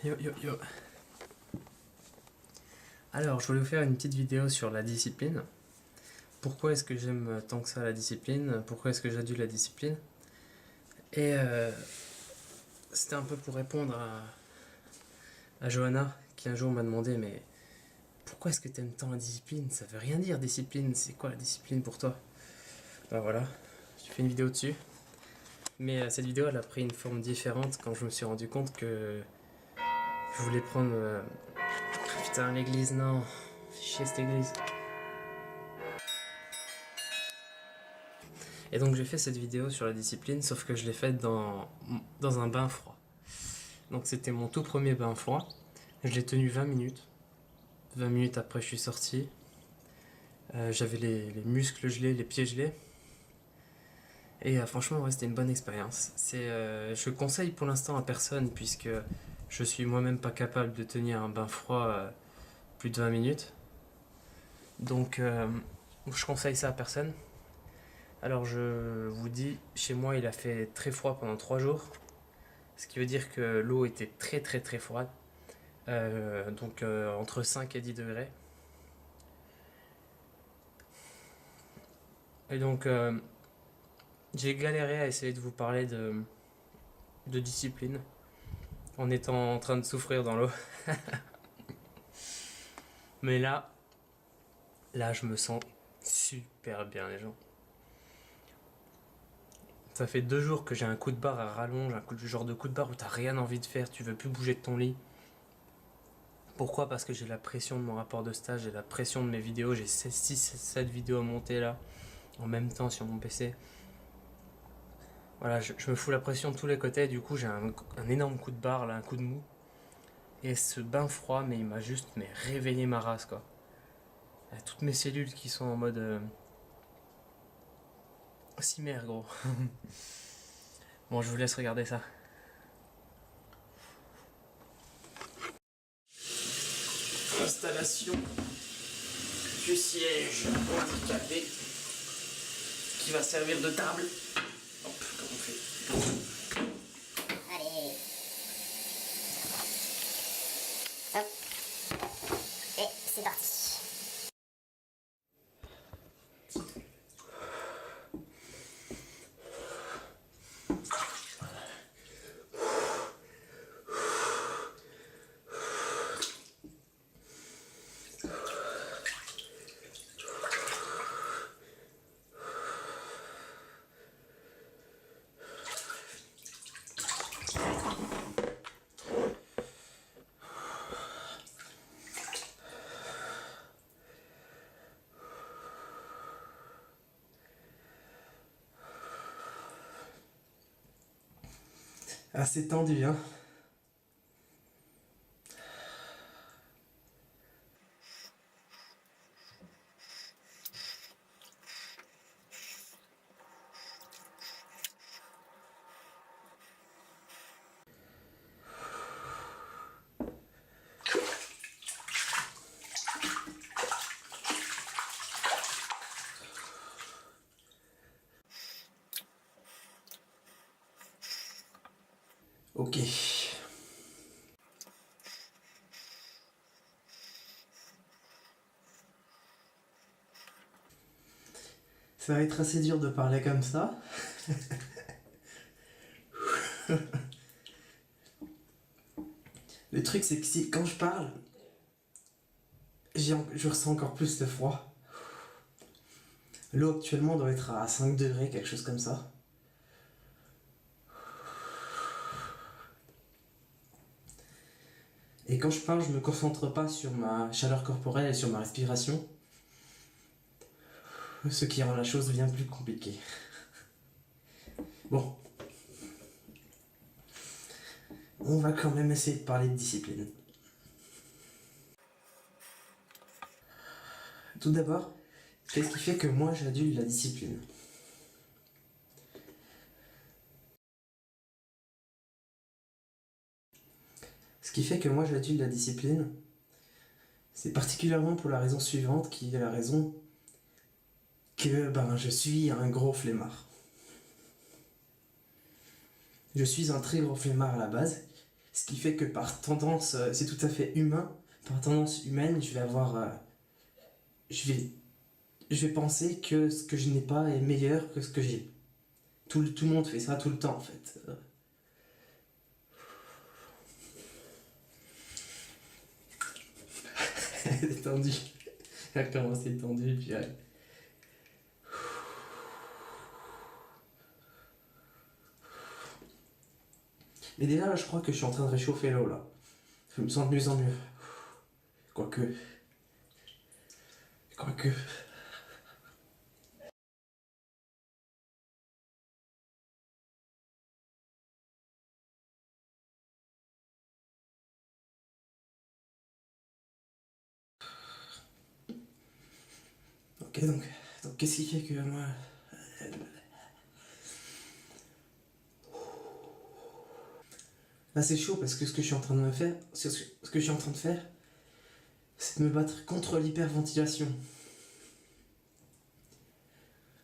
Yo yo yo. Alors, je voulais vous faire une petite vidéo sur la discipline. Pourquoi est-ce que j'aime tant que ça la discipline? Pourquoi est-ce que j'adule la discipline? Et c'était un peu pour répondre à Johanna, qui un jour m'a demandé, mais pourquoi est-ce que t'aimes tant la discipline? Ça veut rien dire, discipline. C'est quoi la discipline pour toi? Ben voilà, j'ai fait une vidéo dessus. Mais cette vidéo, elle a pris une forme différente quand je me suis rendu compte que je voulais prendre... Putain, l'église, non. Fais chier cette église. Et donc j'ai fait cette vidéo sur la discipline, sauf que je l'ai faite dans un bain froid. Donc c'était mon tout premier bain froid. Je l'ai tenu 20 minutes. 20 minutes après je suis sorti. J'avais les muscles gelés, les pieds gelés. Et franchement ouais, c'était une bonne expérience. Je conseille pour l'instant à personne puisque je suis moi-même pas capable de tenir un bain froid plus de 20 minutes. Donc je conseille ça à personne. Alors je vous dis, chez moi il a fait très froid pendant 3 jours. Ce qui veut dire que l'eau était très très très froide. Donc entre 5 et 10 degrés. Et donc j'ai galéré à essayer de vous parler de discipline en étant en train de souffrir dans l'eau. Mais là je me sens super bien les gens. Ça fait 2 jours que j'ai un coup de barre à rallonge, genre de coup de barre où t'as rien envie de faire, tu veux plus bouger de ton lit. Pourquoi? Parce que j'ai la pression de mon rapport de stage, j'ai la pression de mes vidéos, j'ai 6-7 vidéos à monter là, en même temps sur mon PC. Voilà, je me fous la pression de tous les côtés, du coup j'ai un énorme coup de barre là, un coup de mou. Et ce bain froid, mais il m'a juste réveillé ma race quoi. Il y a toutes mes cellules qui sont en mode... Cimère gros. Bon, je vous laisse regarder ça. Installation du siège handicapé qui va servir de table. Hop, comment on fait? Allez. Hop. Et c'est parti. Assez tendu, hein. Ok. Ça va être assez dur de parler comme ça. Le truc, c'est que quand je parle, je ressens encore plus de froid. L'eau actuellement doit être à 5 degrés, quelque chose comme ça. Et quand je parle, je me concentre pas sur ma chaleur corporelle et sur ma respiration. Ce qui rend la chose bien plus compliquée. Bon. On va quand même essayer de parler de discipline. Tout d'abord, qu'est-ce qui fait que moi j'adule la discipline? Ce qui fait que moi j'adule la discipline, c'est particulièrement pour la raison suivante, qui est la raison que je suis un gros flemmard. Je suis un très gros flemmard à la base, Ce qui fait que par tendance, c'est tout à fait humain, par tendance humaine, je vais avoir... je vais penser que ce que je n'ai pas est meilleur que ce que j'ai. Tout le monde fait ça tout le temps en fait. Elle est tendue. Elle commence à être tendue, puis elle... Mais déjà, je crois que je suis en train de réchauffer l'eau là. Je me sens de mieux en mieux. Quoique. Quoique. Ok, donc qu'est-ce qui fait que moi. Là, c'est chaud parce que ce que je suis en train de me faire. Ce que je suis en train de faire, c'est de me battre contre l'hyperventilation.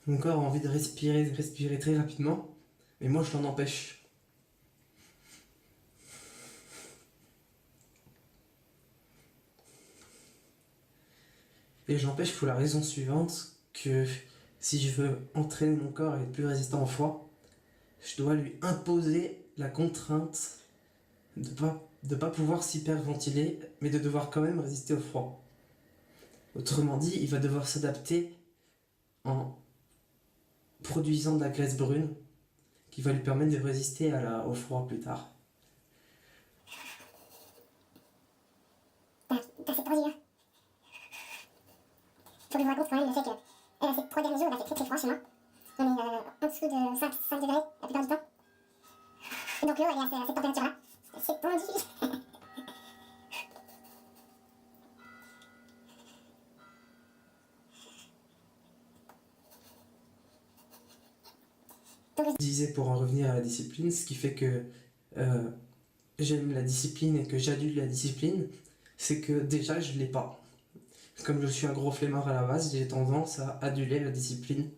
Mon corps a envie de respirer très rapidement, mais moi je l'en empêche. Et je l'empêche pour la raison suivante que si je veux entraîner mon corps à être plus résistant au froid, je dois lui imposer la contrainte de pas pouvoir s'hyperventiler, mais de devoir quand même résister au froid. Autrement dit, il va devoir s'adapter en produisant de la graisse brune qui va lui permettre de résister au froid plus tard. T'as cette orgie là. Faut que je vous raconte quand même le fait que ces 3 derniers jours, il a fait très très froid chez moi. On est en dessous de 5 degrés la plupart du temps. Et donc l'eau elle est à cette température là. C'est tendu. Je disais pour en revenir à la discipline, ce qui fait que j'aime la discipline et que j'adule la discipline, c'est que déjà je l'ai pas. Comme je suis un gros flemmard à la base, j'ai tendance à aduler la discipline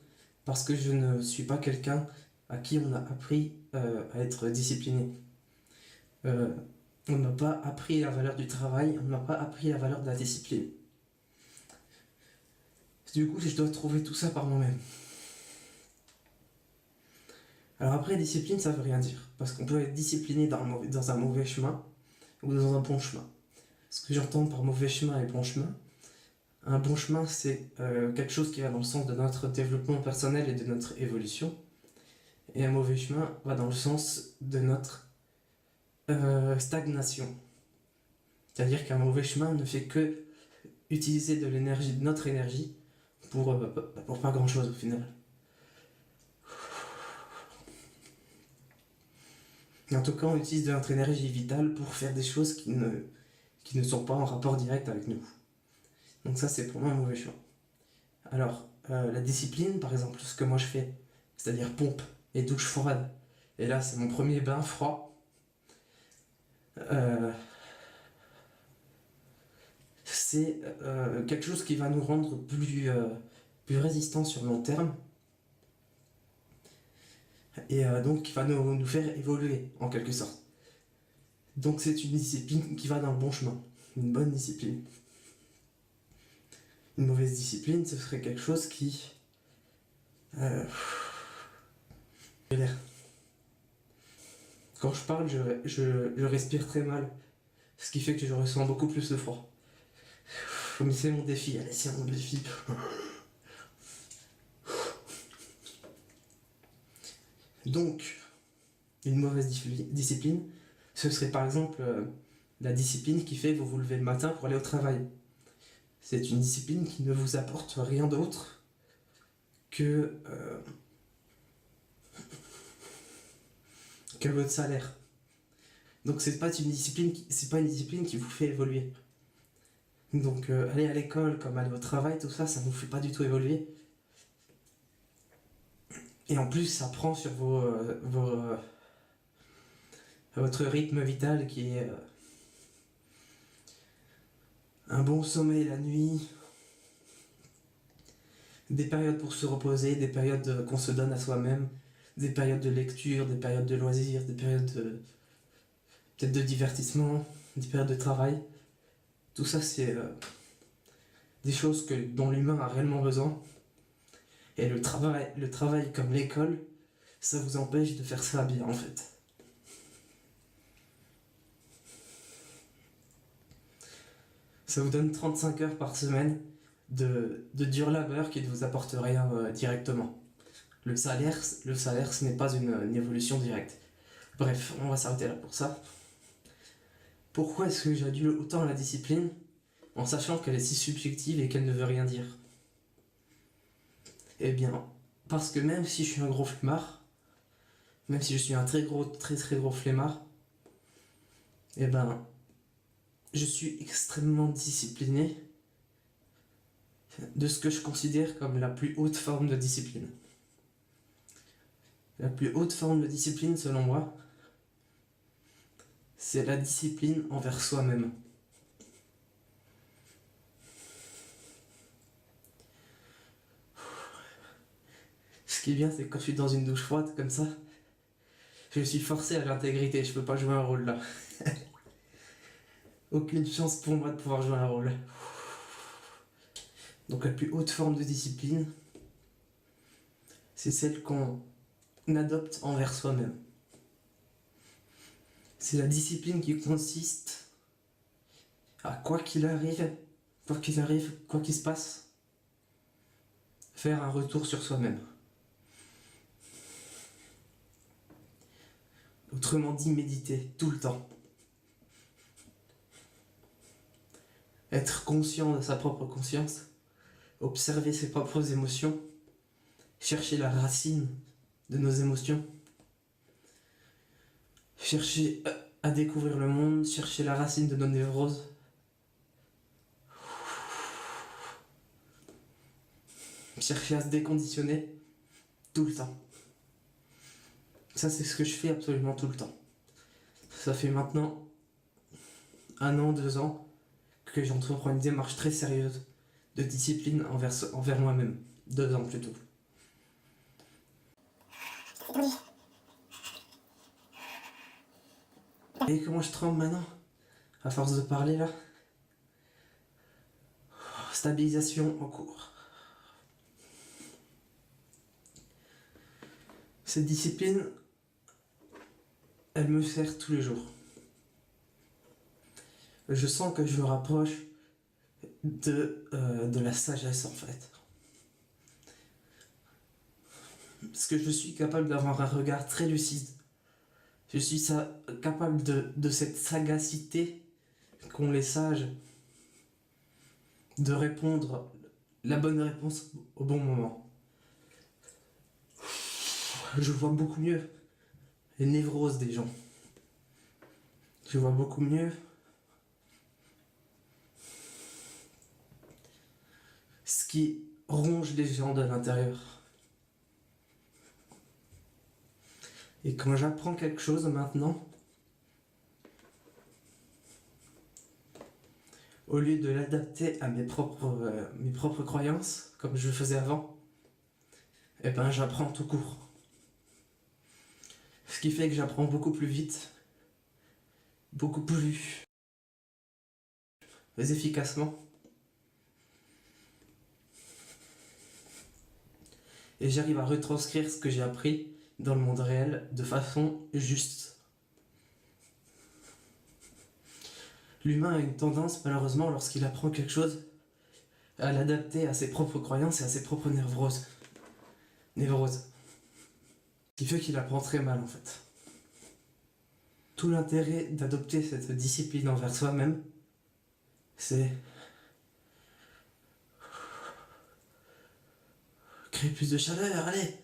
parce que je ne suis pas quelqu'un à qui on a appris à être discipliné. On ne m'a pas appris la valeur du travail, on ne m'a pas appris la valeur de la discipline. Du coup, je dois trouver tout ça par moi-même. Alors après, discipline, ça veut rien dire. Parce qu'on peut être discipliné dans un mauvais chemin ou dans un bon chemin. Ce que j'entends par mauvais chemin et bon chemin, un bon chemin, c'est quelque chose qui va dans le sens de notre développement personnel et de notre évolution. Et un mauvais chemin va dans le sens de notre stagnation. C'est-à-dire qu'un mauvais chemin ne fait que utiliser de l'énergie, de notre énergie, pour pas grand-chose au final. Et en tout cas, on utilise de notre énergie vitale pour faire des choses qui ne sont pas en rapport direct avec nous. Donc ça, c'est pour moi un mauvais choix. Alors, la discipline, par exemple, ce que moi je fais, c'est-à-dire pompe et douche froide, et là, c'est mon premier bain froid, c'est quelque chose qui va nous rendre plus résistants sur le long terme, et donc qui va nous faire évoluer, en quelque sorte. Donc c'est une discipline qui va dans le bon chemin, une bonne discipline. Une mauvaise discipline, ce serait quelque chose qui... Quand je parle, je respire très mal, ce qui fait que je ressens beaucoup plus de froid. Mais c'est mon défi, allez, c'est mon défi. Donc, une mauvaise discipline, ce serait par exemple la discipline qui fait que vous vous levez le matin pour aller au travail. C'est une discipline qui ne vous apporte rien d'autre que votre salaire. Donc c'est pas une discipline qui vous fait évoluer. Donc aller à l'école comme aller au travail, tout ça, ça ne vous fait pas du tout évoluer. Et en plus, ça prend sur votre rythme vital qui est un bon sommeil la nuit, des périodes pour se reposer, des périodes qu'on se donne à soi-même, des périodes de lecture, des périodes de loisirs, des périodes peut-être de divertissement, des périodes de travail. Tout ça, c'est des choses dont l'humain a réellement besoin. Et le travail comme l'école, ça vous empêche de faire ça bien en fait. Ça vous donne 35 heures par semaine de dur labeur qui ne vous apporte rien directement. Le salaire, ce n'est pas une évolution directe. Bref, on va s'arrêter là pour ça. Pourquoi est-ce que j'adule autant la discipline en sachant qu'elle est si subjective et qu'elle ne veut rien dire? Eh bien, parce que même si je suis un gros flemmard, même si je suis un très très gros flemmard, eh ben, je suis extrêmement discipliné de ce que je considère comme la plus haute forme de discipline. La plus haute forme de discipline, selon moi, c'est la discipline envers soi-même. Ce qui est bien, c'est que quand je suis dans une douche froide comme ça, je suis forcé à l'intégrité, je peux pas jouer un rôle là. Aucune chance pour moi de pouvoir jouer un rôle. Donc la plus haute forme de discipline, c'est celle qu'on adopte envers soi-même. C'est la discipline qui consiste à quoi qu'il arrive, quoi qu'il se passe, faire un retour sur soi-même. Autrement dit, méditer tout le temps. Être conscient de sa propre conscience, observer ses propres émotions, chercher la racine de nos émotions, chercher à découvrir le monde, chercher la racine de nos névroses. Chercher à se déconditionner tout le temps. Ça, c'est ce que je fais absolument tout le temps. Ça fait maintenant 1 an, 2 ans que j'entreprends une démarche très sérieuse de discipline envers moi-même. 2 ans plutôt. Et comment je tremble maintenant? À force de parler là. Stabilisation en cours. Cette discipline, elle me sert tous les jours. Je sens que je me rapproche de la sagesse en fait. Parce que je suis capable d'avoir un regard très lucide. Je suis capable de cette sagacité qu'ont les sages, de répondre la bonne réponse au bon moment. Je vois beaucoup mieux les névroses des gens. Je vois beaucoup mieux ce qui ronge les gens de l'intérieur. Et quand j'apprends quelque chose maintenant, au lieu de l'adapter à mes propres croyances, comme je le faisais avant, eh ben j'apprends tout court. Ce qui fait que j'apprends beaucoup plus vite, beaucoup plus efficacement. Et j'arrive à retranscrire ce que j'ai appris dans le monde réel de façon juste. L'humain a une tendance, malheureusement, lorsqu'il apprend quelque chose, à l'adapter à ses propres croyances et à ses propres névroses. Ce qui fait qu'il apprend très mal en fait. Tout l'intérêt d'adopter cette discipline envers soi-même, c'est créer plus de chaleur, allez!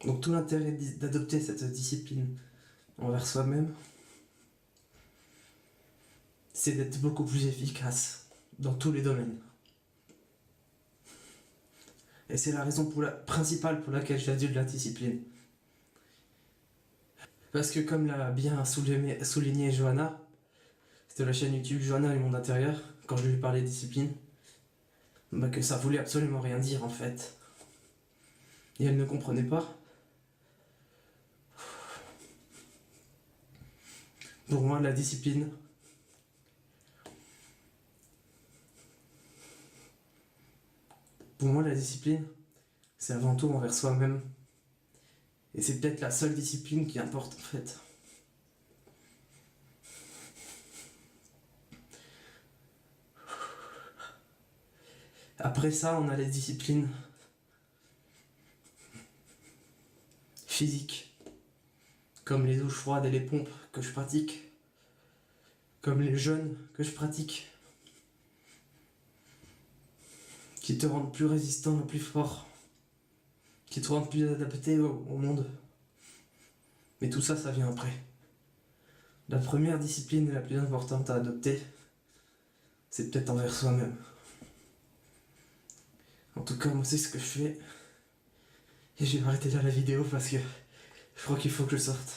Donc tout l'intérêt d'adopter cette discipline envers soi-même, c'est d'être beaucoup plus efficace dans tous les domaines. Et c'est la raison principale pour laquelle j'adule la discipline. Parce que comme l'a bien souligné Johanna, c'était la chaîne YouTube Johanna et Monde Intérieur, quand je lui parlais de discipline, que ça voulait absolument rien dire en fait. Et elle ne comprenait pas. Pour moi, la discipline, c'est avant tout envers soi-même. Et c'est peut-être la seule discipline qui importe en fait. Après ça, on a les disciplines physiques, comme les douches froides et les pompes que je pratique, comme les jeûnes que je pratique, qui te rendent plus résistant et plus fort, qui te rendent plus adapté au monde. Mais tout ça, ça vient après. La première discipline la plus importante à adopter, c'est peut-être envers soi-même. En tout cas, moi, c'est ce que je fais. Et je vais arrêter là la vidéo parce que je crois qu'il faut que je sorte.